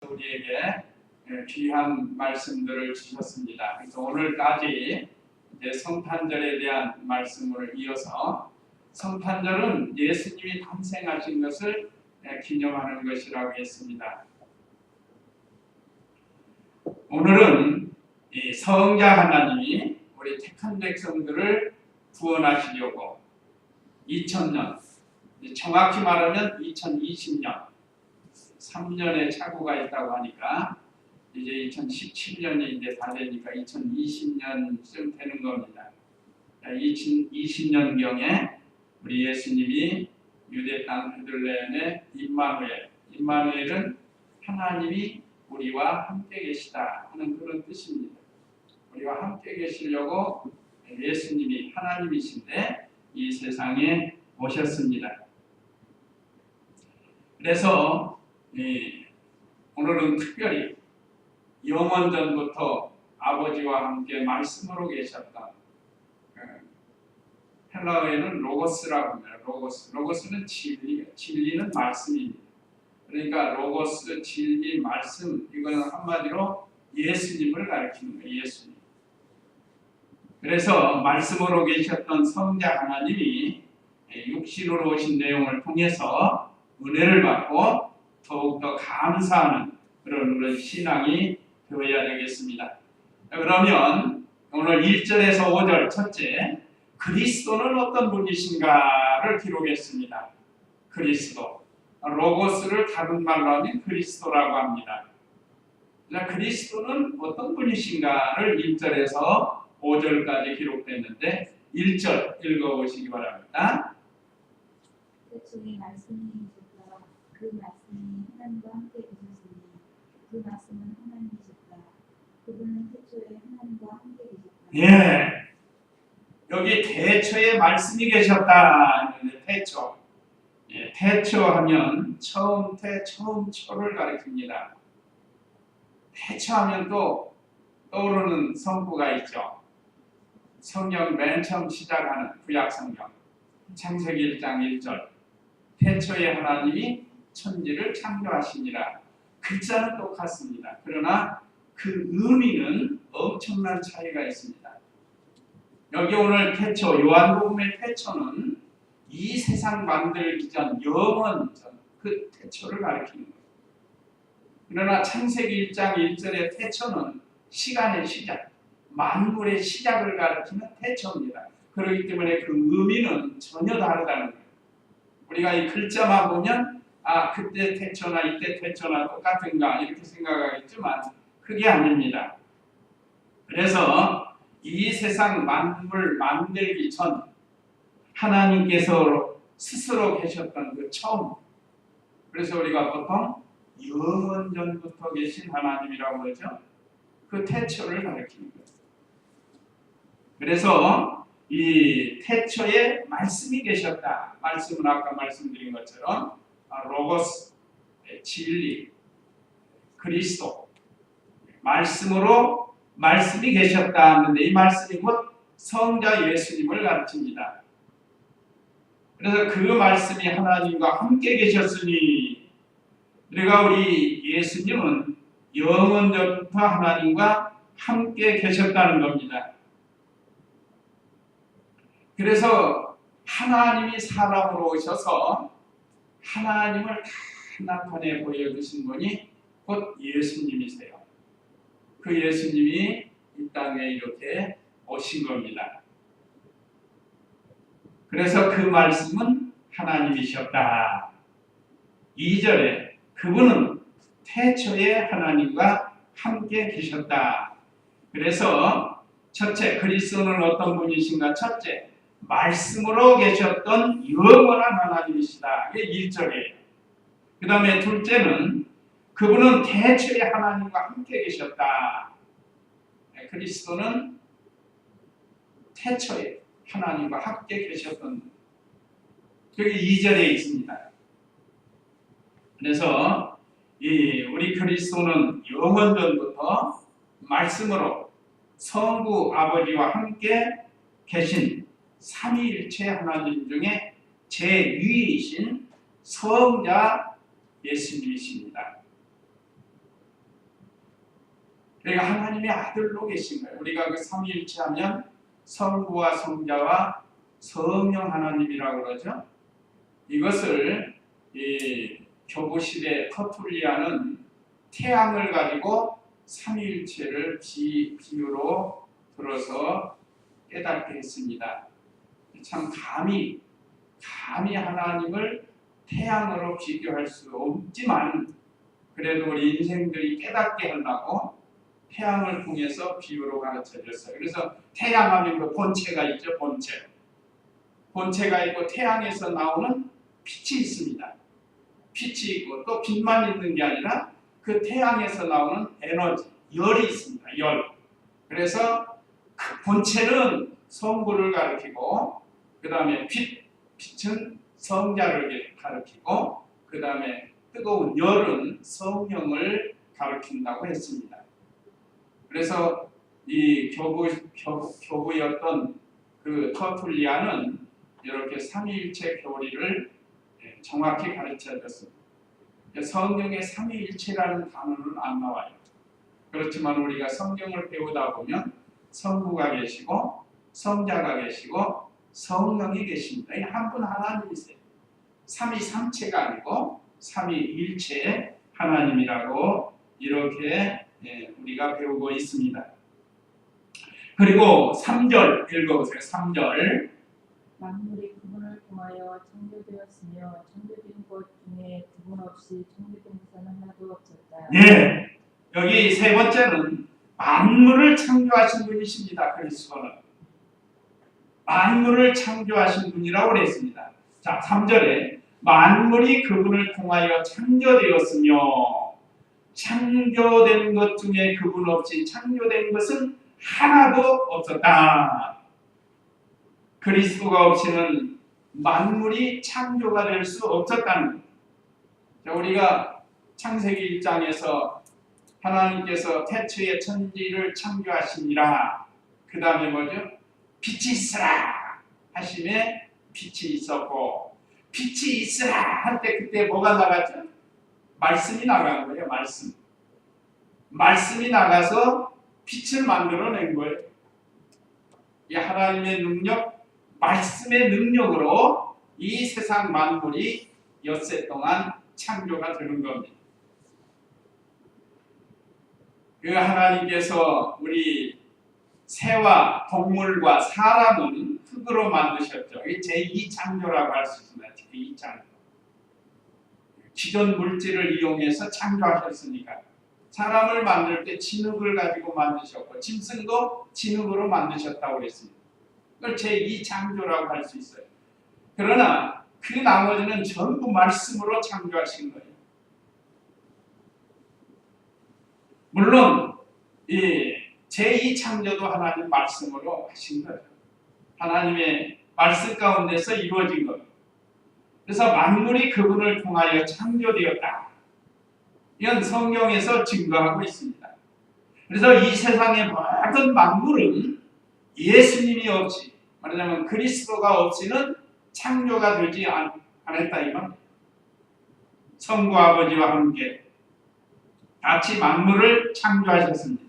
우리에게 귀한 말씀들을 주셨습니다. 그래서 오늘까지 이제 성탄절에 대한 말씀을 이어서 성탄절은 예수님이 탄생하신 것을 기념하는 것이라고 했습니다. 오늘은 이 성자 하나님이 우리 택한 백성들을 구원하시려고 2000년, 정확히 말하면 2020년 3년의 차고가 있다고 하니까 이제 2017년이 이제 다 되니까 2020년쯤 되는 겁니다. 2020년경에 우리 예수님이 유대 땅 베들레헴의 임마누엘은 하나님이 우리와 함께 계시다 하는 그런 뜻입니다. 우리와 함께 계시려고 예수님이 하나님이신데 이 세상에 오셨습니다. 그래서 오늘은 특별히 영원전부터 아버지와 함께 말씀으로 계셨던 헬라어에는 로고스라고 합니다. 로고스는 진리는 말씀입니다. 그러니까 로고스, 진리, 말씀 이거는 한마디로 예수님을 가리키는 거예요. 예수님. 그래서 말씀으로 계셨던 성자 하나님이 육신으로 오신 내용을 통해서 은혜를 받고 더욱더 감사하는 그런 신앙이 되어야 되겠습니다. 그러면 오늘 1절에서 5절 첫째, 그리스도는 어떤 분이신가를 기록했습니다. 그리스도. 로고스를 다른 말로 하면 그리스도라고 합니다. 그리스도는 어떤 분이신가를 1절에서 5절까지 기록됐는데 1절 읽어보시기 바랍니다. 태초에 말씀이 계셨다. 그 말씀이 하나님과 함께 계셨으니 그 말씀은 하나님이셨다. 그분은 태초에 하나님과 함께 계셨다. 예, 여기 태초에 말씀이 계셨다. 태초. 예, 태초하면 처음 초를 가리킵니다. 태초하면 또 떠오르는 성구가 있죠. 성경 맨 처음 시작하는 구약 성경 창세기 1장 1절 태초에 하나님이 천지를 창조하시니라. 글자는 똑같습니다. 그러나 그 의미는 엄청난 차이가 있습니다. 여기 오늘 태초, 요한복음의 태초는 이 세상 만들기 전 영원 전 그 태초를 가리키는 거예요. 그러나 창세기 1장 1절의 태초는 시간의 시작, 만물의 시작을 가리키는 태초입니다. 그렇기 때문에 그 의미는 전혀 다르다는 거예요. 우리가 이 글자만 보면 그때 태초나 이때 태초나 똑같은가 이렇게 생각하겠지만 그게 아닙니다. 그래서 이 세상 만물 만들기 전 하나님께서 스스로 계셨던 그 처음, 그래서 우리가 보통 영원전부터 계신 하나님이라고 그러죠. 그 태초를 가리키는 거예요. 그래서 이 태초에 말씀이 계셨다. 말씀은 아까 말씀드린 것처럼 로고스, 진리, 그리스도, 말씀으로 말씀이 계셨다 하는데 이 말씀이 곧 성자 예수님을 가르칩니다. 그래서 그 말씀이 하나님과 함께 계셨으니 우리가 우리 예수님은 영원전부터 하나님과 함께 계셨다는 겁니다. 그래서 하나님이 사람으로 오셔서 하나님을 다 나타내 보여주신 분이 곧 예수님이세요. 그 예수님이 이 땅에 이렇게 오신 겁니다. 그래서 그 말씀은 하나님이셨다. 2절에 그분은 태초에 하나님과 함께 계셨다. 그래서 첫째, 그리스도는 어떤 분이신가? 첫째, 말씀으로 계셨던 영원한 하나님이시다. 이게 1절이에요. 그 다음에 둘째는 그분은 태초에 하나님과 함께 계셨다. 그리스도는 태초에 하나님과 함께 계셨던 여기 2절에 있습니다. 그래서 우리 그리스도는 영원전부터 말씀으로 성부 아버지와 함께 계신 삼위일체 하나님 중에 제2위이신 성자 예수님이십니다. 그러니까 하나님의 아들로 계신 거예요. 우리가 그 삼위일체하면 성부와 성자와 성령 하나님이라고 그러죠. 이것을 이 교부시대 터툴리아는 태양을 가지고 삼위일체를 비유로 들어서 깨닫게 했습니다. 참 감히 하나님을 태양으로 비교할 수 없지만 그래도 우리 인생들이 깨닫게 하려고 태양을 통해서 비유로 가르쳐 줬어요. 그래서 태양하면 그 본체가 있죠. 본체가 있고 태양에서 나오는 빛이 있습니다. 빛이 있고 또 빛만 있는 게 아니라 그 태양에서 나오는 에너지, 열이 있습니다. 열. 그래서 그 본체는 성부를 가리키고 그 다음에 빛은 성자를 가리키고 그 다음에 뜨거운 열은 성령을 가리킨다고 했습니다. 그래서 이 교부였던 그 터툴리아는 이렇게 삼위일체 교리를 정확히 가르쳐줬습니다. 성경에 삼위일체라는 단어는 안 나와요. 그렇지만 우리가 성경을 배우다 보면 성부가 계시고 성자가 계시고 성령이 계십니다. 한 분 하나님이세요. 삼위삼체가 아니고 삼위일체 하나님이라고 이렇게 우리가 배우고 있습니다. 그리고 3절 읽어보세요. 3절 만물이 그분을 통하여 창조되었으며 창조된 것 중에 그분 없이 창조된 것은 하나도 없었다. 예, 여기 세 번째는 만물을 창조하신 분이십니다. 그리스도는 만물을 창조하신 분이라고 그랬습니다. 자, 3절에 만물이 그분을 통하여 창조되었으며 창조된 것 중에 그분 없이 창조된 것은 하나도 없었다. 그리스도가 없이는 만물이 창조가 될 수 없었다는 것. 자, 우리가 창세기 1장에서 하나님께서 태초에 천지를 창조하시니라. 그 다음에 뭐죠? 빛이 있으라 하심에 빛이 있었고, 빛이 있으라 할 때 그때 뭐가 나갔죠? 말씀이 나간 거예요. 말씀이 나가서 빛을 만들어낸 거예요. 이 하나님의 능력, 말씀의 능력으로 이 세상 만물이 엿새 동안 창조가 되는 겁니다. 그 하나님께서 우리 새와 동물과 사람은 흙으로 만드셨죠. 이게 제2창조라고 할 수 있습니다. 제2창조. 기존 물질을 이용해서 창조하셨으니까 사람을 만들 때 진흙을 가지고 만드셨고 짐승도 진흙으로 만드셨다고 그랬습니다. 그걸 제2창조라고 할 수 있어요. 그러나 그 나머지는 전부 말씀으로 창조하신 거예요. 물론 이 제2창조도 하나님 말씀으로 하신 거예요. 하나님의 말씀 가운데서 이루어진 거예요. 그래서 만물이 그분을 통하여 창조되었다. 이건 성경에서 증거하고 있습니다. 그래서 이 세상의 모든 만물은 예수님이 없이, 말하자면 그리스도가 없이는 창조가 되지 않았다 이 말입니다. 성부 아버지와 함께 같이 만물을 창조하셨습니다.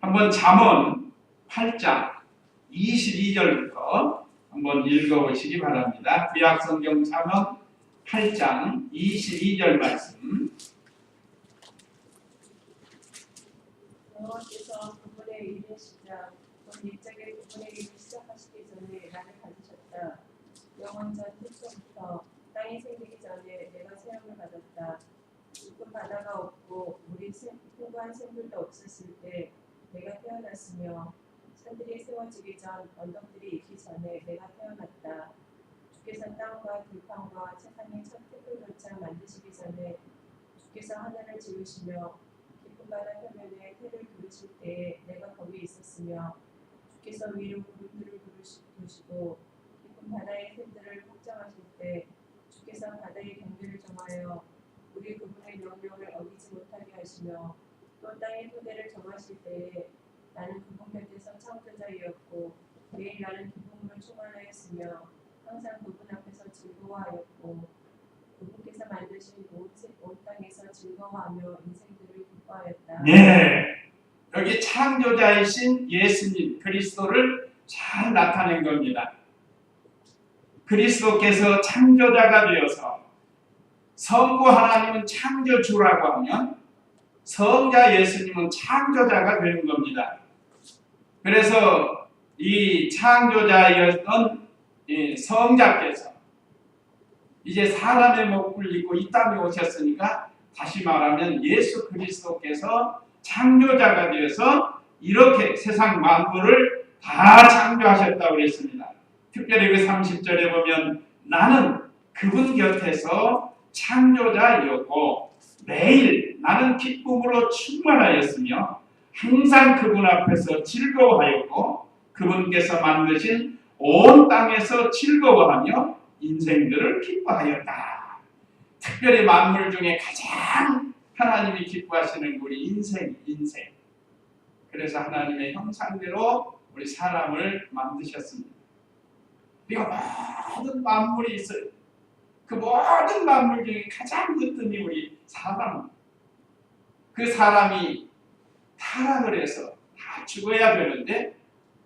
한번 잠언 8장 22절부터 한번 읽어보시기 바랍니다. 구약성경 잠언 8장 22절 말씀. 여호와께서 그분의 일의 시작, 곧 일적에 그분의 일을 시작하시기 전에 나를 가지셨다. 영원 전 태초부터 땅이 생기기 전에 내가 세움을 받았다. 깊은 바다가 없고 물이 풍부한 샘들도 없었을 때 내가 태어났으며 산들이 세워지기 전 언덕들이 있기 전에 내가 태어났다. 주께서 땅과 들판과 세상의 첫 태클조차 만드시기 전에 주께서 하늘을 지으시며 깊은 바다 표면에 태를 두르실 때에 내가 거기 있었으며 주께서 위로 구름들을 두시고 깊은 바다의 샘들을 확정하실 때 주께서 바다의 경계를 정하여 우리 그분의 명령을 어기지 못하게 하시며 또 땅의 토대를 정하실 때에 나는 그분 곁에서 창조자이었고 매일 나는 기쁨으로 충만하였으며 항상 그분 앞에서 즐거워하였고 그분께서 만드신 온 땅에서 즐거워하며 인생들을 기뻐하였다. 예, 우리 창조자이신 예수님 그리스도를 잘 나타낸 겁니다. 그리스도께서 창조자가 되어서 성부 하나님은 창조주라고 하면 성자 예수님은 창조자가 되는 겁니다. 그래서 이 창조자였던 이 성자께서 이제 사람의 몸을 입고 이 땅에 오셨으니까 다시 말하면 예수 그리스도께서 창조자가 되어서 이렇게 세상 만물을 다 창조하셨다고 그랬습니다. 특별히 그 30절에 보면 나는 그분 곁에서 창조자였고 매일 나는 기쁨으로 충만하였으며 항상 그분 앞에서 즐거워하였고 그분께서 만드신 온 땅에서 즐거워하며 인생들을 기뻐하였다. 특별히 만물 중에 가장 하나님이 기뻐하시는 우리 인생. 그래서 하나님의 형상대로 우리 사람을 만드셨습니다. 그리고 모든 만물이 있어요. 그 모든 만물 중에 가장 으뜸이 우리 사람. 그 사람이 타락을 해서 다 죽어야 되는데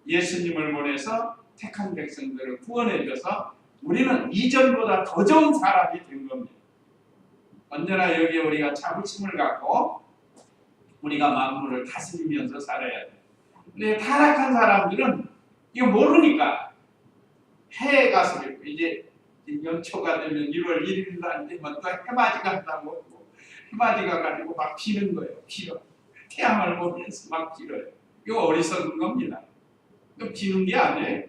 예수님을 보내서 택한 백성들을 구원해줘서 우리는 이전보다 더 좋은 사람이 된 겁니다. 언제나 여기에 우리가 자부심을 갖고 우리가 만물을 다스리면서 살아야 돼요. 근데 타락한 사람들은 이거 모르니까 해에 가서 이제 연초가 되면 1월 1일 날 되면 또 해맞이가 한다고 해맞이가 가지고 막 비는 거예요. 빌어. 태양을 보면서 막 빌어요. 이거 어리석은 겁니다. 이거 비는 게 아니에요.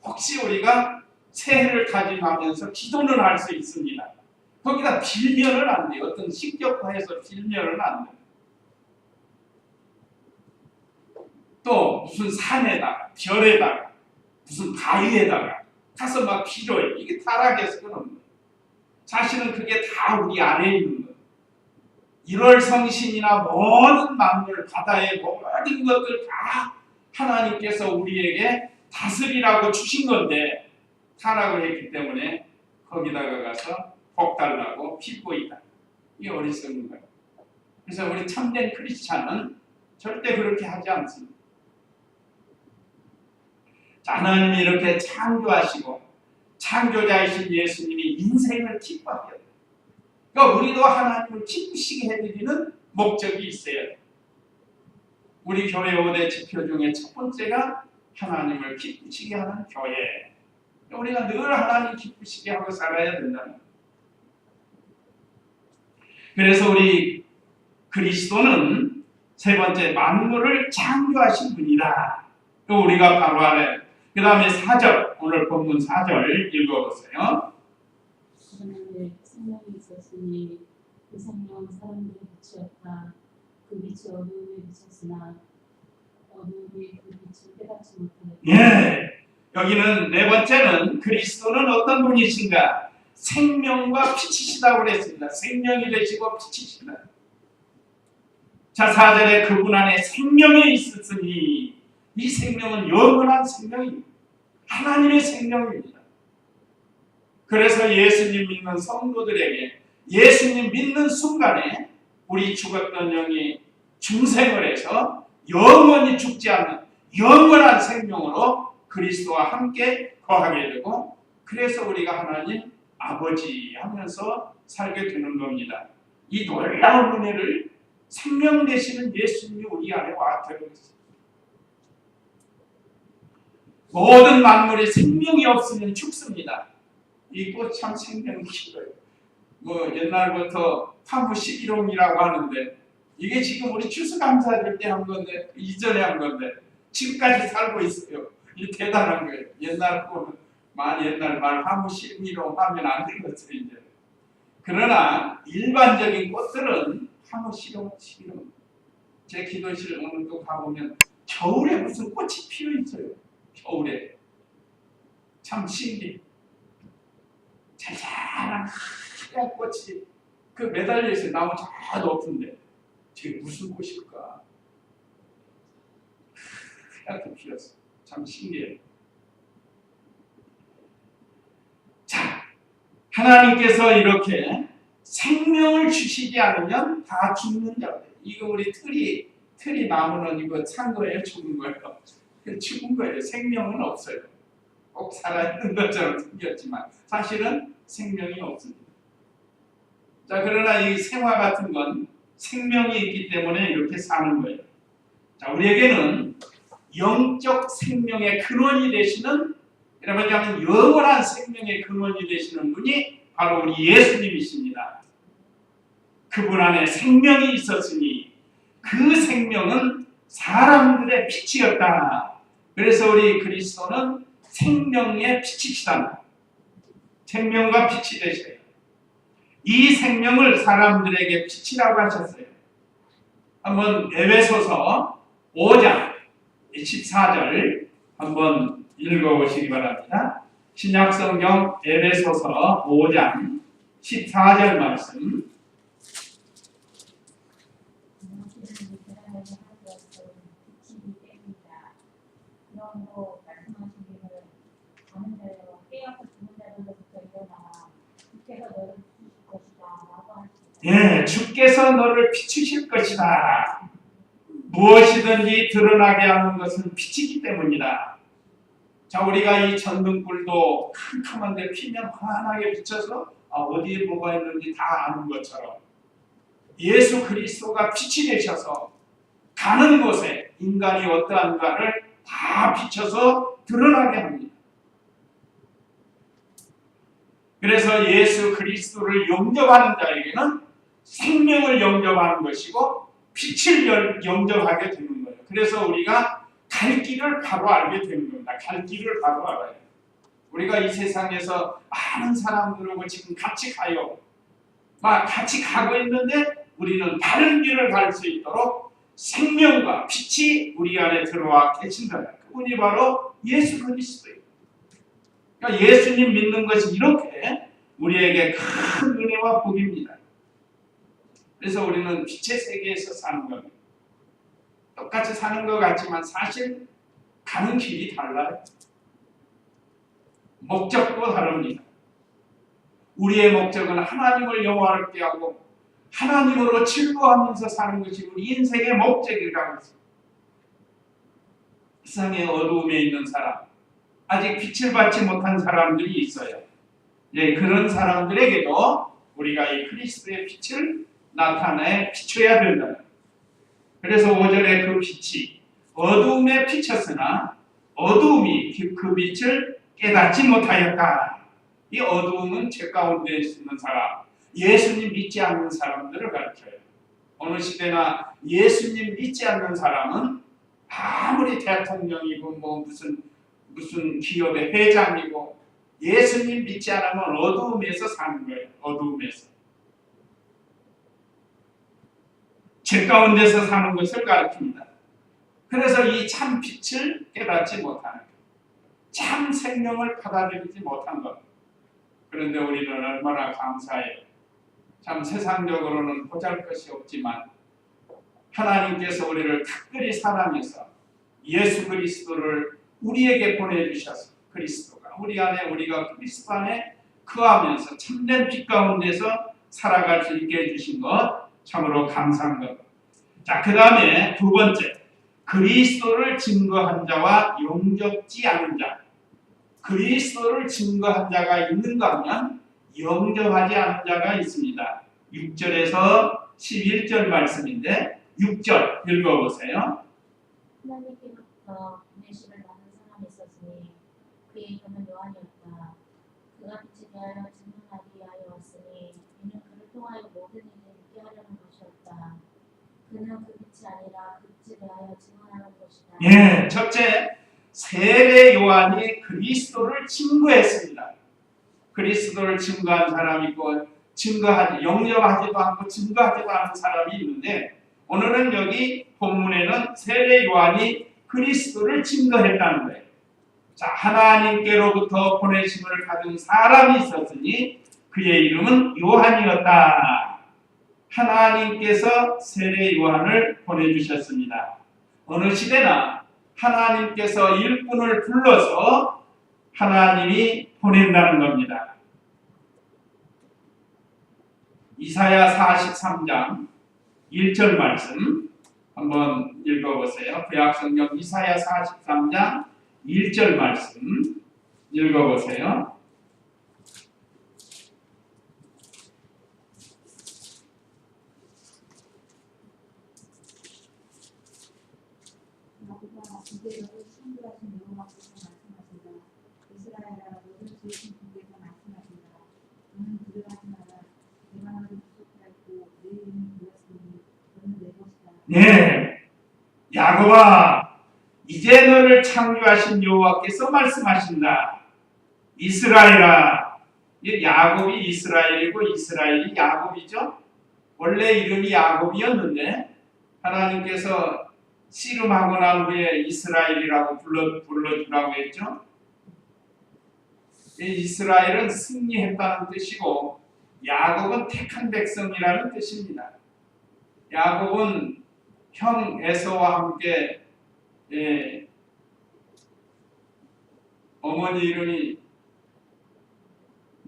혹시 우리가 새해를 다짐하면서 기도는 할 수 있습니다. 거기다 빌면은 안 돼요. 어떤 식격화해서 빌면은 안 돼요. 또 무슨 산에다가 별에다가 무슨 바위에다가 가서 막 빌어요. 이게 타락해서 그런 거예요. 사실은 그게 다 우리 안에 있는 거예요. 1월 성신이나 모든 만물, 바다의 모든 것들 다 하나님께서 우리에게 다스리라고 주신 건데 타락을 했기 때문에 거기다가 가서 복 달라고 빌고 있다. 이게 어리석은 거예요. 그래서 우리 참된 크리스찬은 절대 그렇게 하지 않습니다. 하나님이 이렇게 창조하시고 창조자이신 예수님이 인생을 기뻐하게 해요. 그러니까 우리도 하나님을 기쁘시게 해드리는 목적이 있어요. 우리 교회 5대 지표 중에 첫 번째가 하나님을 기쁘시게 하는 교회. 우리가 늘 하나님 기쁘시게 하고 살아야 된다는 거예요. 그래서 우리 그리스도는 세 번째 만물을 창조하신 분이다. 또 우리가 바로 알아요. 그 다음에 4절, 오늘 본문 4절 읽어보세요. 그러나 생명이 있었으니 그 생명 사람들의 빛이었다. 그 빛이 어두움에 비쳤으나 어두움이 그 빛을 깨닫지 못하였다. 예, 여기는 네 번째는 그리스도는 어떤 분이신가? 생명과 빛이시다고 그랬습니다. 생명이 되시고 빛이시다. 자, 4절에 그분 안에 생명이 있었으니 이 생명은 영원한 생명입니다. 하나님의 생명입니다. 그래서 예수님 믿는 성도들에게 예수님 믿는 순간에 우리 죽었던 영이 중생을 해서 영원히 죽지 않는 영원한 생명으로 그리스도와 함께 거하게 되고 그래서 우리가 하나님 아버지 하면서 살게 되는 겁니다. 이 놀라운 은혜를 생명 되시는 예수님이 우리 안에 와 들어있습니다. 모든 만물에 생명이 없으면 죽습니다. 이 꽃 참 생명이 길어요. 뭐 옛날부터 화무 11홍이라고 하는데 이게 지금 우리 추수감사절 때 한 건데 이전에 한 건데 지금까지 살고 있어요. 이 대단한 거예요. 옛날 거는 많이 옛날 말 화무 11홍 하면 안 되겠어요 이제. 그러나 일반적인 꽃들은 화무 11홍. 제 기도실 오늘도 가보면 겨울에 무슨 꽃이 피어 있어요. 겨울에 참 신기해. 자잘한 하얀 꽃이 그 매달려 있어요. 나무 저 높은데 저게 무슨 꽃일까? 하얗게 피었어. 참 신기해. 자, 하나님께서 이렇게 생명을 주시지 않으면 다 죽는 자들. 이거 우리 트리 나무는 이거 산 거예요, 죽은 거예요? 죽은 거예요. 생명은 없어요. 꼭 살아있는 것처럼 생겼지만 사실은 생명이 없습니다. 자, 그러나 이 생화 같은 건 생명이 있기 때문에 이렇게 사는 거예요. 자, 우리에게는 영적 생명의 근원이 되시는, 이라고 하면 영원한 생명의 근원이 되시는 분이 바로 우리 예수님이십니다. 그분 안에 생명이 있었으니 그 생명은 사람들의 빛이었다. 그래서 우리 그리스도는 생명의 빛이시다. 생명과 빛이 되셔요. 이 생명을 사람들에게 빛이라고 하셨어요. 한번 에베소서 5장 14절 한번 읽어보시기 바랍니다. 신약성경 에베소서 5장 14절 말씀. 예, 주께서 너를 비추실 것이다. 무엇이든지 드러나게 하는 것은 빛이기 때문이다. 자, 우리가 이 전등불도 캄캄한데 피면 환하게 비춰서 어디에 뭐가 있는지 다 아는 것처럼 예수 그리스도가 빛이 되셔서 가는 곳에 인간이 어떠한가를 다 비춰서 드러나게 합니다. 그래서 예수 그리스도를 영접하는 자에게는 생명을 영접하는 것이고 빛을 영접하게 되는 거예요. 그래서 우리가 갈 길을 바로 알게 되는 겁니다. 갈 길을 바로 알아요. 우리가 이 세상에서 많은 사람들하고 지금 같이 가요. 막 같이 가고 있는데 우리는 다른 길을 갈 수 있도록 생명과 빛이 우리 안에 들어와 계신다. 그분이 바로 예수 그리스도예요. 그러니까 예수님 믿는 것이 이렇게 우리에게 큰 은혜와 복입니다. 그래서 우리는 빛의 세계에서 사는 겁니다. 똑같이 사는 것 같지만 사실 가는 길이 달라요. 목적도 다릅니다. 우리의 목적은 하나님을 영화롭게 하고 하나님으로 즐거워하면서 사는 것이 우리 인생의 목적이라고 했습니다. 세상의 어두움에 있는 사람, 아직 빛을 받지 못한 사람들이 있어요. 예, 그런 사람들에게도 우리가 이 그리스도의 빛을 나타내 비춰야 된다. 그래서 5절에 그 빛이 어두움에 비쳤으나 어두움이 그 빛을 깨닫지 못하였다. 이 어두움은 죄 가운데 있는 사람, 예수님 믿지 않는 사람들을 가르쳐요. 어느 시대나 예수님 믿지 않는 사람은 아무리 대통령이고 뭐 무슨 기업의 회장이고 예수님 믿지 않으면 어두움에서 사는 거예요. 어두움에서. 죄 가운데서 사는 것을 가르칩니다. 그래서 이 참 빛을 깨닫지 못하는 것, 참 생명을 받아들이지 못한 것. 그런데 우리는 얼마나 감사해요. 참 세상적으로는 보잘것이 없지만 하나님께서 우리를 특별히 사랑해서 예수 그리스도를 우리에게 보내주셔서 그리스도가 우리 안에 우리가 그리스도 안에 거하면서 참된 빛 가운데서 살아갈 수 있게 해주신 것 참으로 감사한 것. 자, 그 다음에 두 번째, 그리스도를 증거한 자와 영접지 않은 자. 그리스도를 증거한 자가 있는가 하면 영접하지 않은 자가 있습니다. 6절에서 11절 말씀인데 6절 읽어보세요. 하나님께로부터 보내심을 받은 사람이 있었으니 그의 이름은 요한이었다. 그가 빛에 대하여 증언하기 위하여 왔으니 이는 그를 통하여 모든 일을 있게 하려는 것이었다. 그는 그 빛이 아니라 그 빛에 대하여 증언하는 것이다. 예, 첫째, 세례 요한이 그리스도를 증거했습니다. 그리스도를 증거한 사람이 있고 영접하지도 않고 증거하지도 않은 사람이 있는데 오늘은 여기 본문에는 세례 요한이 그리스도를 증거했다는 거예요. 자, 하나님께로부터 보내심을 받은 사람이 있었으니 그의 이름은 요한이었다. 하나님께서 세례 요한을 보내주셨습니다. 어느 시대나 하나님께서 일꾼을 불러서 하나님이 보낸다는 겁니다. 이사야 43장 1절 말씀 한번 읽어보세요. 구약성경 이사야 43장 1절 말씀 읽어보세요. 나보다 이제 너를 창조하신 여호와께서 말씀하신다. 이스라엘아, 너를 지으신 분께서 말씀하신다. 너는 두려워하지 마라. 내가 너를 구속하였고 내 이름을 불렀으니 너는 내 것이다. 네, 야곱아, 이제 너를 창조하신 여호와께서 말씀하신다. 이스라엘아, 이 야곱이 이스라엘이고 이스라엘이 야곱이죠. 원래 이름이 야곱이었는데 하나님께서 씨름하고 난 후에 이스라엘이라고 불러주라고 했죠. 이 이스라엘은 승리했다는 뜻이고 야곱은 택한 백성이라는 뜻입니다. 야곱은 형 에서와 함께 어머니 이름이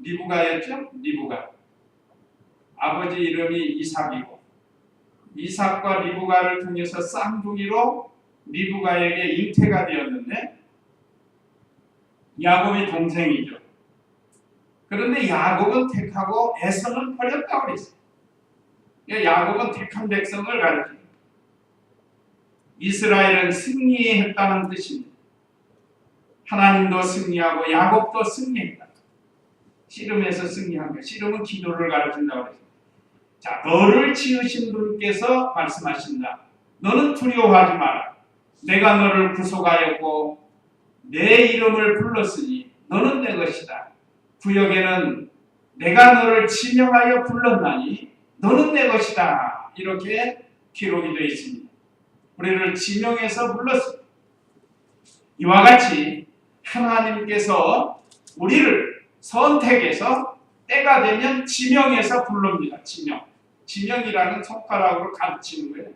리브가였죠. 리브가. 아버지 이름이 이삭이고 이삭과 리브가를 통해서 쌍둥이로 리브가에게 잉태가 되었는데 야곱이 동생이죠. 그런데 야곱은 택하고 에서는 버렸다고 그랬어요. 야곱은 택한 백성을 가르칩니다. 이스라엘은 승리했다는 뜻입니다. 하나님도 승리하고 야곱도 승리했다. 씨름에서 승리한 것. 씨름은 기도를 가르친다고 그랬어요. 자, 너를 지으신 분께서 말씀하신다. 너는 두려워하지 마라. 내가 너를 구속하였고 내 이름을 불렀으니 너는 내 것이다. 구역에는 내가 너를 지명하여 불렀나니 너는 내 것이다. 이렇게 기록이 되어 있습니다. 우리를 지명해서 불렀습니다. 이와 같이 하나님께서 우리를 선택해서 때가 되면 지명해서 부릅니다. 지명이라는 손가락으로 가르치는 거예요.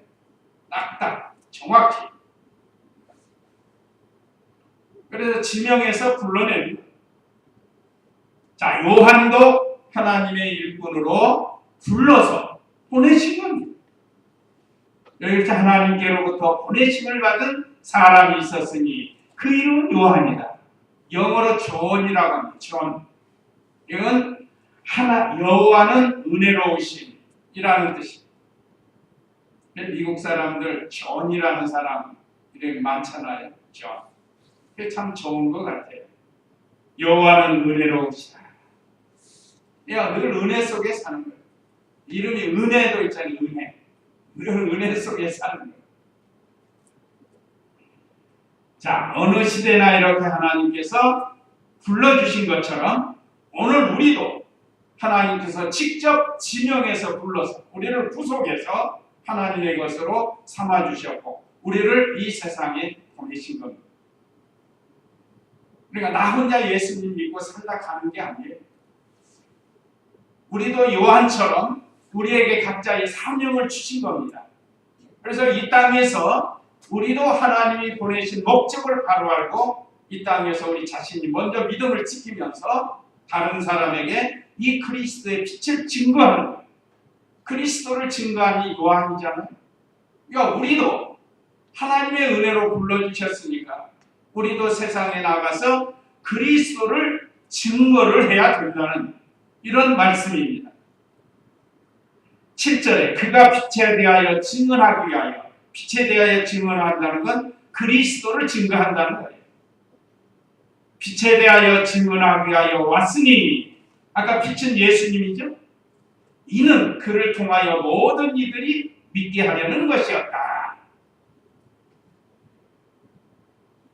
딱딱 정확히. 그래서 지명해서 불러냅니다. 자, 요한도 하나님의 일꾼으로 불러서 보내신 겁니다. 이렇게 하나님께로부터 보내심을 받은 사람이 있었으니 그 이름은 요한이다. 영어로 존이라고 합니다. 존. 이건 여호와는 은혜로우심이라는 뜻입니다. 미국 사람들 존이라는 사람 이름이 많잖아요. 존. 그게 참 좋은 것 같아요. 여호와는 은혜로우시다. 늘 은혜 속에 사는 거예요. 이름이 은혜도 있잖아요. 은혜 속에 사는 거예요. 자, 어느 시대나 이렇게 하나님께서 불러주신 것처럼 오늘 우리도 하나님께서 직접 지명해서 불러서 우리를 구속해서 하나님의 것으로 삼아주셨고 우리를 이 세상에 보내신 겁니다. 그러니까 나 혼자 예수님 믿고 살다 가는 게 아니에요. 우리도 요한처럼 우리에게 각자의 사명을 주신 겁니다. 그래서 이 땅에서 우리도 하나님이 보내신 목적을 바로 알고 이 땅에서 우리 자신이 먼저 믿음을 지키면서 다른 사람에게 이 그리스도의 빛을 증거하는 거예요. 그리스도를 증거하니 요한이잖아요. 그러니까 우리도 하나님의 은혜로 불러주셨으니까 우리도 세상에 나가서 그리스도를 증거를 해야 된다는 이런 말씀입니다. 7절에 그가 빛에 대하여 증언하기 위하여 빛에 대하여 증언한다는 건 그리스도를 증거한다는 거예요. 빛에 대하여 증언하기 위하여 왔으니 아까 빛은 예수님이죠. 이는 그를 통하여 모든 이들이 믿게 하려는 것이었다.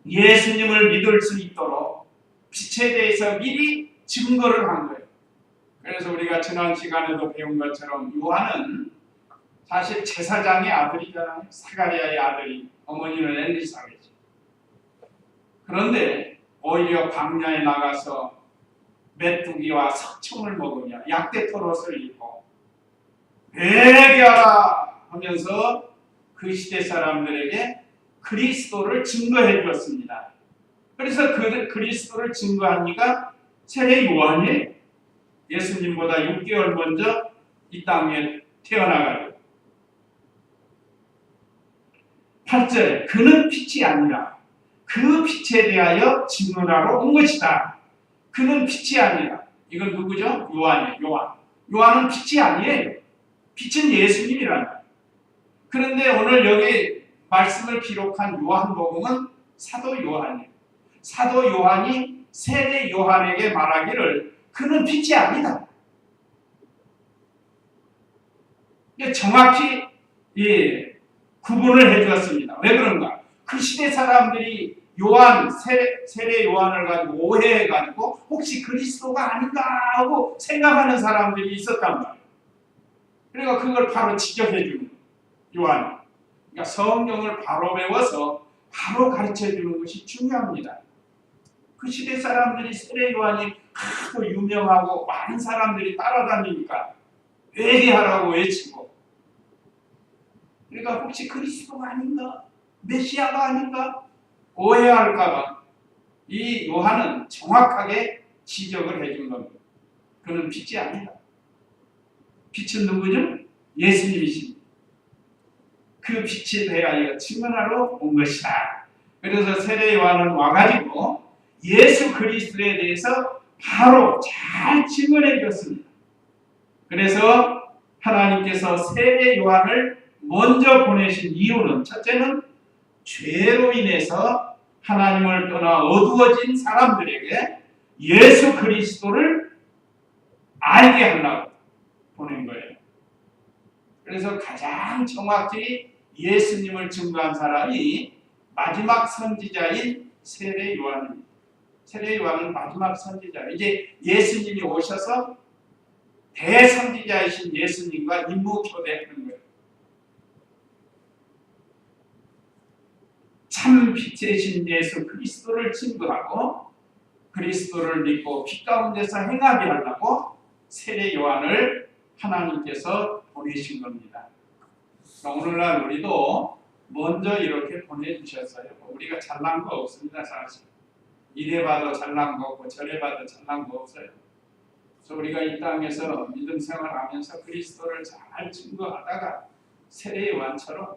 예수님을 믿을 수 있도록 빛에 대해서 미리 증거를 한 거예요. 그래서 우리가 지난 시간에도 배운 것처럼 요한은 사실 제사장의 아들이잖아요. 사가랴의 아들이, 어머니는 엘리사벳이죠. 그런데 오히려 광야에 나가서 메뚜기와 석청을 먹으며 약대토롯을 입고 회개하라 하면서 그 시대 사람들에게 그리스도를 증거해 주었습니다. 그래서 그 그리스도를 증거한 이가 세례 요한이에요. 예수님보다 6개월 먼저 이 땅에 태어나가지고 8절에 그는 빛이 아니라 그 빛에 대하여 증언하러 온 것이다. 그는 빛이 아니라, 이건 누구죠? 요한이에요. 요한은 빛이 아니에요. 빛은 예수님이란 말이에요. 그런데 오늘 여기 말씀을 기록한 요한복음은 사도 요한이에요. 사도 요한이 세례 요한에게 말하기를 그는 빛이 아니다. 정확히 구분을 해주었습니다. 왜 그런가? 그 시대 사람들이 세례 요한을 가지고 오해해가지고 혹시 그리스도가 아닌가 하고 생각하는 사람들이 있었단 말이에요. 그러니까 그걸 바로 지적해주는 요한. 그러니까 성경을 바로 배워서 바로 가르쳐주는 것이 중요합니다. 그 시대 사람들이 세례 요한이 하도 유명하고 많은 사람들이 따라다니니까 회개하라고 외치고, 그러니까 혹시 그리스도가 아닌가? 메시아가 아닌가? 오해할까봐 이 요한은 정확하게 지적을 해준 겁니다. 그는 빛이 아니다. 빛은 누구죠? 예수님이십니다. 그 빛에 대하여 증언하러 온 것이다. 그래서 세례 요한은 와가지고 예수 그리스도에 대해서 바로 잘 증언해 줬습니다. 그래서 하나님께서 세례 요한을 먼저 보내신 이유는, 첫째는 죄로 인해서 하나님을 떠나 어두워진 사람들에게 예수 그리스도를 알게 하려고 보낸 거예요. 그래서 가장 정확히 예수님을 증거한 사람이 마지막 선지자인 세례 요한입니다. 세례 요한은 마지막 선지자. 이제 예수님이 오셔서 대선지자이신 예수님과 임무교대하는 거예요. 참 빛이신 예수 그리스도를 증거하고 그리스도를 믿고 빛 가운데서 행하게 하려고 세례 요한을 하나님께서 보내신 겁니다. 그러니까 오늘날 우리도 먼저 이렇게 보내주셨어요. 우리가 잘난 거 없습니다. 사실 이래 봐도 잘난 거 없고 저래 봐도 잘난 거 없어요. 그래서 우리가 이 땅에서 믿음 생활하면서 그리스도를 잘 증거하다가 세례 요한처럼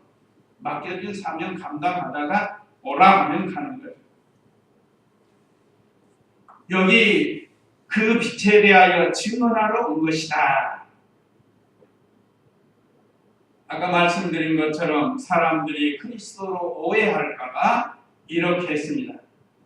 맡겨진 사명 감당하다가 오라 하면 가는 거예요. 여기 그 빛에 대하여 증언하러 온 것이다. 아까 말씀드린 것처럼 사람들이 그리스도로 오해할까봐 이렇게 했습니다.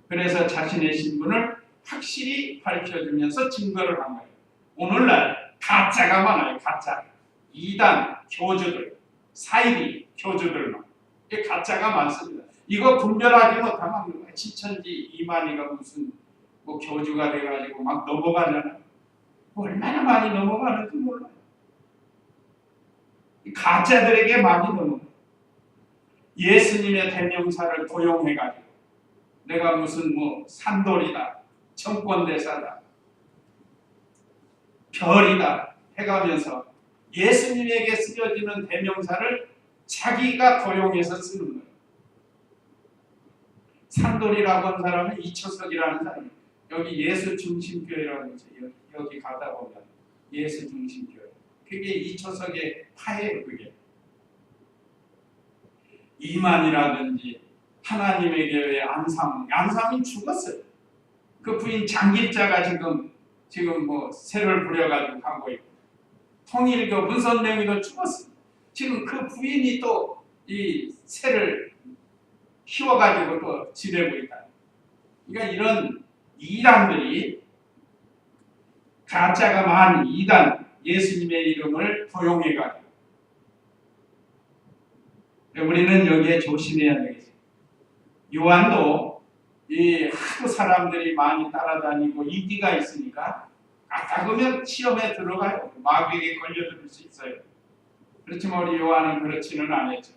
그래서 자신의 신분을 확실히 밝혀주면서 증거를 한 거예요. 오늘날 가짜가 많아요. 가짜. 이단 교주들, 사이비 교주들만. 이게 가짜가 많습니다. 이거 분별하지 못하면 지천지 이만희가 무슨 뭐 교주가 돼가지고 막 넘어가잖아요. 얼마나 많이 넘어가는지 몰라요. 가짜들에게 많이 넘어가요. 예수님의 대명사를 도용해가지고 내가 무슨 뭐 산돌이다, 정권대사다, 별이다 해가면서 예수님에게 쓰여지는 대명사를 자기가 도용해서 쓰는 거예요. 산돌이라고 하는 사람은 이초석이라는 사람이에요. 여기 예수중심교회라고 있어요. 여기 가다 보면 예수중심교회. 그게 이초석의 파예요. 그게. 이만이라든지 하나님의 교회 안삼이 죽었어요. 그 부인 장길자가 지금 뭐 새를 부려가지고 가고 있고, 통일교 문선명이도 죽었어요. 지금 그 부인이 또 이 새를 키워가지고 또 지내고 있다. 그러니까 이런 이단들이, 가짜가 많은 이단, 예수님의 이름을 도용해가지고, 우리는 여기에 조심해야 되겠죠. 요한도 이 하도 사람들이 많이 따라다니고 인기가 있으니까 아까우면 시험에 들어가요. 마귀에게 걸려들 수 있어요. 그렇지만 우리 요한은 그렇지는 않았죠.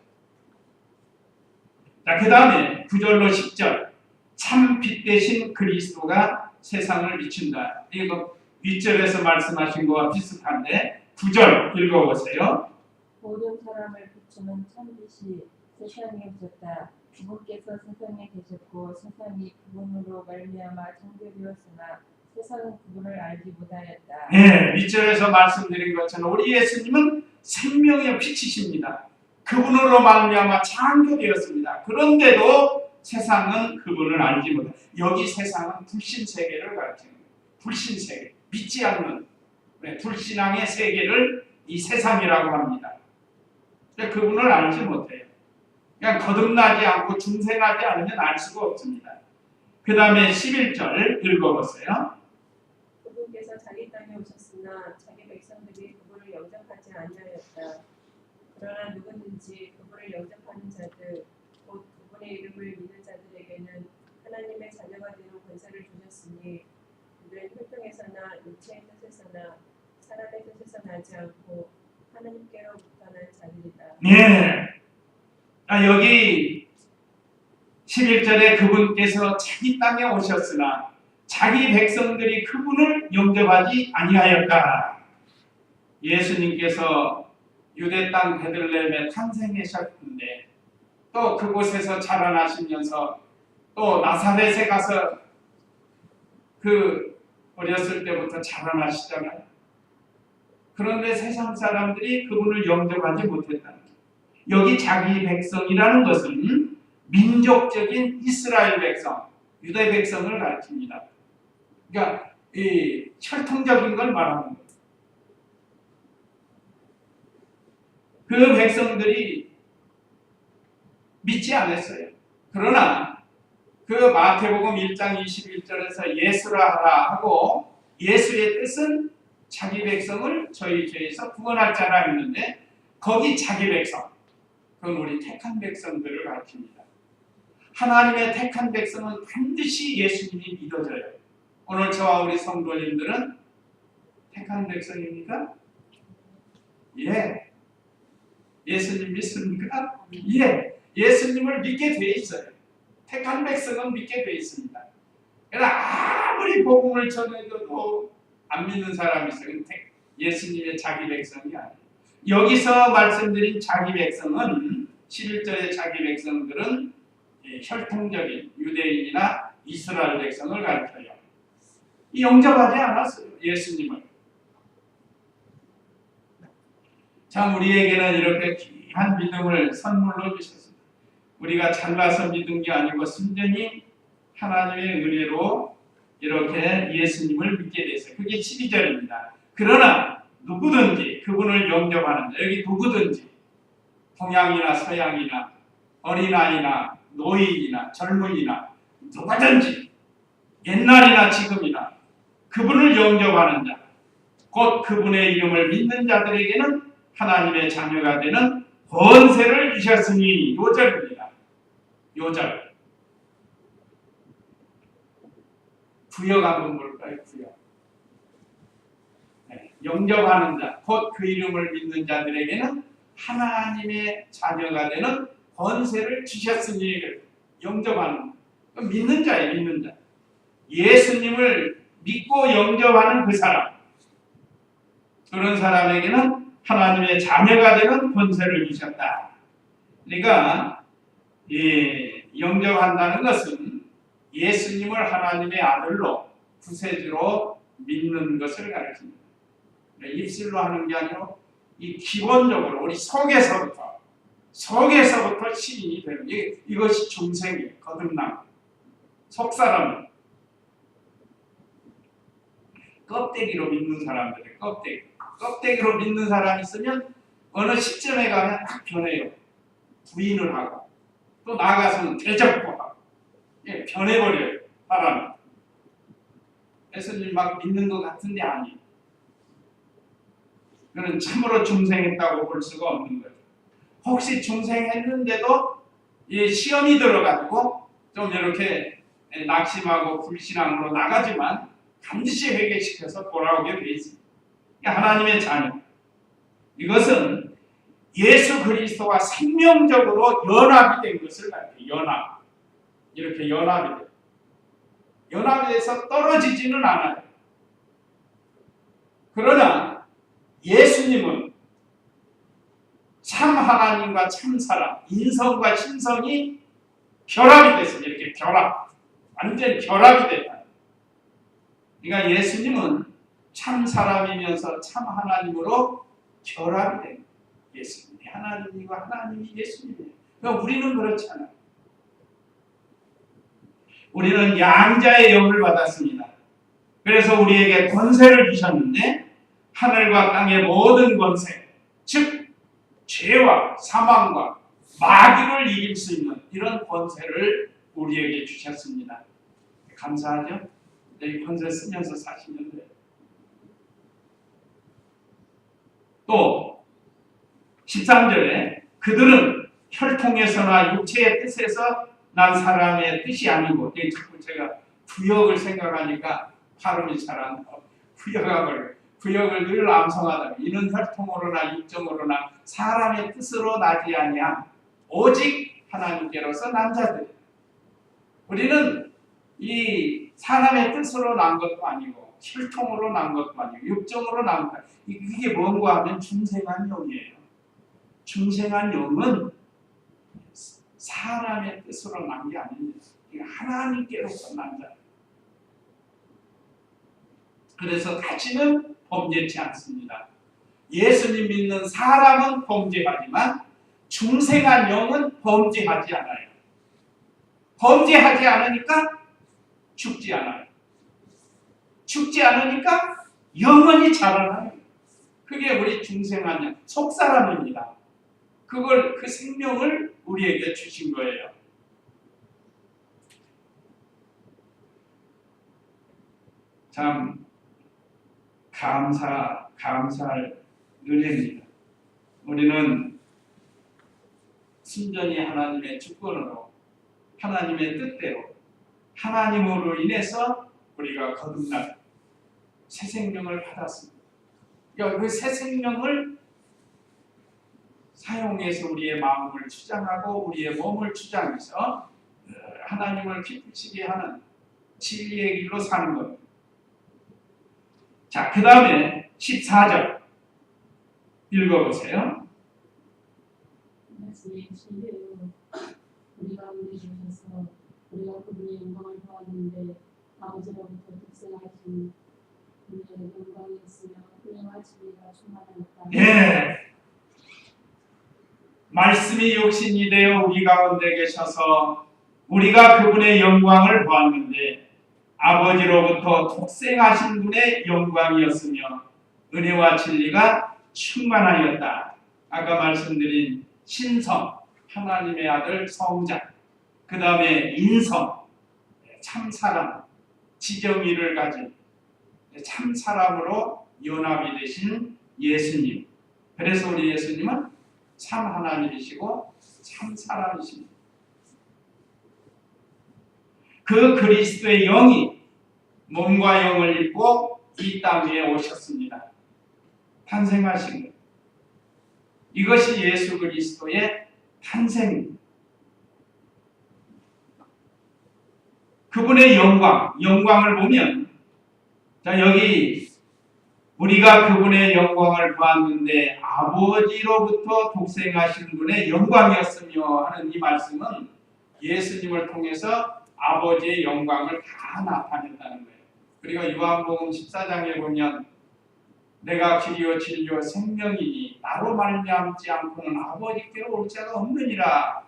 자, 그 다음에 9절로 10절. 참 빛 대신 그리스도가 세상을 비춘다. 이거 윗절에서 말씀하신 거와 비슷한데 9절 읽어보세요. 모든 사람을 비추는 참빛이 세상에 오셨다. 그분께서 세상에 계셨고 세상이 그분으로 말미암아 창조되었으나 세상은 그분을 알지 못하였다. 네, 윗절에서 말씀드린 것처럼 우리 예수님은 생명의 빛이십니다. 그분으로 말미암아 창조되었습니다. 그런데도 세상은 그분을 알지 못해. 여기 세상은 불신 세계를 가르치는 거예요. 불신 세계, 믿지 않는 불신앙의 세계를 이 세상이라고 합니다. 그분을 알지 못해요. 그냥 거듭나지 않고 중생하지 않으면 알 수가 없습니다. 그 다음에 11절 읽어보세요. 그분께서 자기 땅에 오셨으나 자기 백성들이 그분을 영접하지 아니하였다. 그러나 누구든지 그분을 영접하는 자들 곧 그분의 이름을 믿는 자들에게는 하나님의 자녀가 되는 권세를 주셨으니 그들은 혈통에서나 육체의 뜻에서나 사람의 뜻에서 나지 않고 하나님께로부터 난 자들이다. 네. 여기 11절에 그분께서 자기 땅에 오셨으나 자기 백성들이 그분을 영접하지 아니하였다. 예수님께서 유대 땅 베들레헴에 탄생하셨는데 또 그곳에서 자라나시면서 또 나사렛에 가서 그 어렸을 때부터 자라나시잖아요. 그런데 세상 사람들이 그분을 영접하지 못했다는 거예요. 여기 자기 백성이라는 것은 민족적인 이스라엘 백성, 유대 백성을 가르칩니다. 그러니까 이 혈통적인 걸 말하는 거예요. 그 백성들이 믿지 않았어요. 그러나 그 마태복음 1장 21절에서 예수라 하라 하고 예수의 뜻은 자기 백성을 저희 죄에서 구원할 자라 했는데 거기 자기 백성, 그건 우리 택한 백성들을 가르칩니다. 하나님의 택한 백성은 반드시 예수님이 믿어져요. 오늘 저와 우리 성도님들은 택한 백성입니까? 예. 예수님 믿습니까? 예. 예수님을 믿게 돼 있어요. 택한 백성은 믿게 돼 있습니다. 그러나 아무리 복음을 전해줘도 안 믿는 사람이 있어요. 예수님의 자기 백성이 아니에요. 여기서 말씀드린 자기 백성은 11절의 자기 백성들은 혈통적인 유대인이나 이스라엘 백성을 가르쳐요. 영접하지 않았어요. 예수님을. 참 우리에게는 이렇게 귀한 믿음을 선물로 주셨습니다. 우리가 잘나서 믿은 게 아니고 순전히 하나님의 은혜로 이렇게 예수님을 믿게 됐어요. 그게 12절입니다. 그러나 누구든지 그분을 영접하는 자, 여기 누구든지 동양이나 서양이나 어린아이나 노인이나 젊은이나 누구든지 옛날이나 지금이나 그분을 영접하는 자, 곧 그분의 이름을 믿는 자들에게는 하나님의 자녀가 되는 권세를 주셨으니 요절입니다. 요절. 구역 한번 볼까요? 구역. 네. 영접하는 자, 곧 그 이름을 믿는 자들에게는 하나님의 자녀가 되는 권세를 주셨으니 영접하는 자. 믿는 자예요. 믿는 자. 예수님을 믿고 영접하는 그 사람. 그런 사람에게는 하나님의 자녀가 되는 권세를 주셨다. 그러니까 영접한다는 것은 예수님을 하나님의 아들로 구세주로 믿는 것을 가르칩니다. 입술로 하는 게 아니고 이 기본적으로 우리 속에서부터 시인이 되는 이것이 중생이에요. 거듭남. 속사람. 껍데기로 믿는 사람들이에요. 껍데기로 믿는 사람이 있으면 어느 시점에 가면 딱 변해요. 부인을 하고 또 나아가서는 대적하고 변해버려요. 사람이. 예수님 막 믿는 것 같은데 아니에요. 그는 참으로 중생했다고 볼 수가 없는 거예요. 혹시 중생했는데도 시험이 들어가지고 좀 이렇게 낙심하고 불신앙으로 나가지만 반드시 회개시켜서 돌아오게 돼 있습니다. 하나님의 자녀. 이것은 예수 그리스도와 생명적으로 연합이 된 것을 가르쳐요. 연합. 이렇게 연합이 돼요. 연합이 돼서 떨어지지는 않아요. 그러나 예수님은 참 하나님과 참 사람, 인성과 신성이 결합이 됐어요. 이렇게 결합. 완전 결합이 됐다. 그러니까 예수님은 참 사람이면서 참 하나님으로 결합이 됩니다. 예수님이 하나님이고 하나님이 예수님이에요. 그러니까 우리는 그렇지 않아요. 우리는 양자의 영을 받았습니다. 그래서 우리에게 권세를 주셨는데 하늘과 땅의 모든 권세, 즉 죄와 사망과 마귀를 이길 수 있는 이런 권세를 우리에게 주셨습니다. 감사하죠? 이 권세 쓰면서 사시면 돼요. 또 13절에 그들은 혈통에서나 육체의 뜻에서 난 사람의 뜻이 아니고, 자꾸 제가 구역을 생각하니까 발음이 잘 안 나와요. 구역을 늘 암송하다. 이는 혈통으로나 육정으로나 사람의 뜻으로 나지 아니함 오직 하나님께로서 난 자들. 우리는 이 사람의 뜻으로 난 것도 아니고 혈통으로 난 것도 아니고 육정으로 난 것. 이게 뭔가 하면 중생한 영이에요. 중생한 영은 사람의 뜻으로 난 게 아닙니다. 하나님께로서 난 자. 그래서 다시는 범죄치 않습니다. 예수님 믿는 사람은 범죄하지만 중생한 영은 범죄하지 않아요. 범죄하지 않으니까 죽지 않아요. 죽지 않으니까 영원히 자라나요. 그게 우리 중생한 영, 속사람입니다. 그 생명을 우리에게 주신 거예요. 참 감사할 은혜입니다. 우리는 순전히 하나님의 주권으로, 하나님의 뜻대로, 하나님으로 인해서 우리가 거듭난 새 생명을 받았습니다. 그러니까 그 새 생명을 사용해서 우리의 마음을 주장하고 우리의 몸을 주장해서 하나님을 기쁘시게 하는 진리의 길로 사는 겁니다. 자, 그 다음에 14절 읽어보세요. 말씀이 신뢰로 우리 가운데 주셔서 우리가 그분의 영광을 보았는데 아버지로부터 독생하신 그분의 영광이었으며 은혜와 진리가 충만하였다. 예. 말씀이 육신이 되어 우리 가운데 계셔서 우리가 그분의 영광을 보았는데 아버지로부터 독생하신 분의 영광이었으며 은혜와 진리가 충만하였다. 아까 말씀드린 신성, 하나님의 아들 성자, 그 다음에 인성, 참사람, 지정의를 가진 참사람으로 연합이 되신 예수님. 그래서 우리 예수님은 참 하나님이시고 참 사람이십니다. 그 그리스도의 영이 몸과 영을 입고 이 땅 위에 오셨습니다. 탄생하신 것. 이것이 예수 그리스도의 탄생입니다. 그분의 영광을 보면, 자, 여기 우리가 그분의 영광을 보았는데 아버지로부터 독생하신 분의 영광이었으며 하는 이 말씀은 예수님을 통해서 아버지의 영광을 다 나타낸다는 거예요. 그리고 요한복음 14장에 보면 내가 길이요 진리요 생명이니 나로 말미암지 않고는 아버지께로 올 자가 없느니라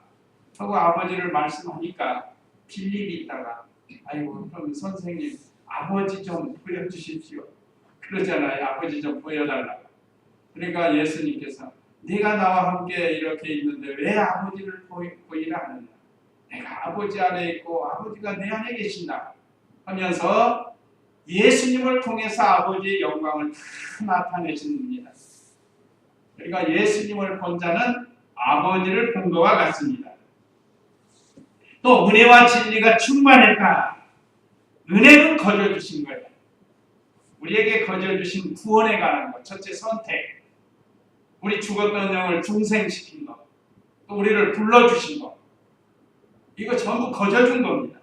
하고 아버지를 말씀하니까 빌립이 있다가 아이고 그럼 선생님 아버지 좀 보여주십시오 그러잖아요. 아버지 좀 보여달라고. 그러니까 예수님께서 네가 나와 함께 이렇게 있는데 왜 아버지를 보이라 하느냐. 내가 아버지 안에 있고 아버지가 내 안에 계신다 하면서 예수님을 통해서 아버지의 영광을 다 나타내신 분입니다. 그러니까 예수님을 본 자는 아버지를 본 것과 같습니다. 또 은혜와 진리가 충만했다. 은혜는 거저 주신 거예요. 우리에게 거저 주신 구원에 관한 것. 첫째 선택. 우리 죽었던 영을 중생시킨 것. 또 우리를 불러주신 것. 이거 전부 거저 준 겁니다.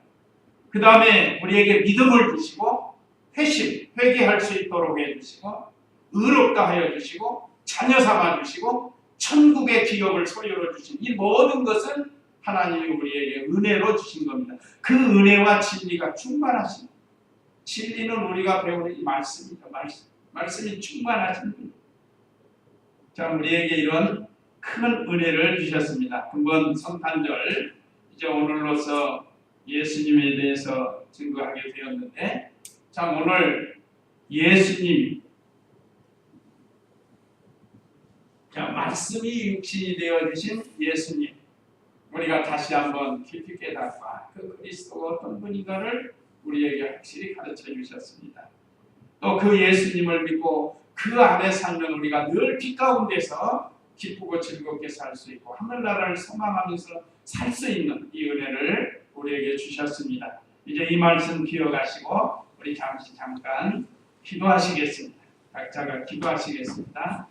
그 다음에 우리에게 믿음을 주시고 회개할 수 있도록 해주시고 의롭다 하여 주시고 자녀 삼아 주시고 천국의 기업을 소유로 주신 이 모든 것은 하나님이 우리에게 은혜로 주신 겁니다. 그 은혜와 진리가 충만하신 진리는 우리가 배우는 이 말씀이죠. 말씀이 충만하신 분. 자, 우리에게 이런 큰 은혜를 주셨습니다. 금번 성탄절 이제 오늘로서 예수님에 대해서 증거하게 되었는데, 자, 오늘 예수님, 자, 말씀이 육신이 되어지신 예수님, 우리가 다시 한번 깊이 깨닫고 그 그리스도가 어떤 분인가를 우리에게 확실히 가르쳐 주셨습니다. 또 그 예수님을 믿고 그 안에 살면 우리가 늘 빛 가운데서 기쁘고 즐겁게 살 수 있고 하늘나라를 소망하면서 살 수 있는 이 은혜를 우리에게 주셨습니다. 이제 이 말씀 기억하시고 우리 잠깐 기도하시겠습니다. 각자가 기도하시겠습니다.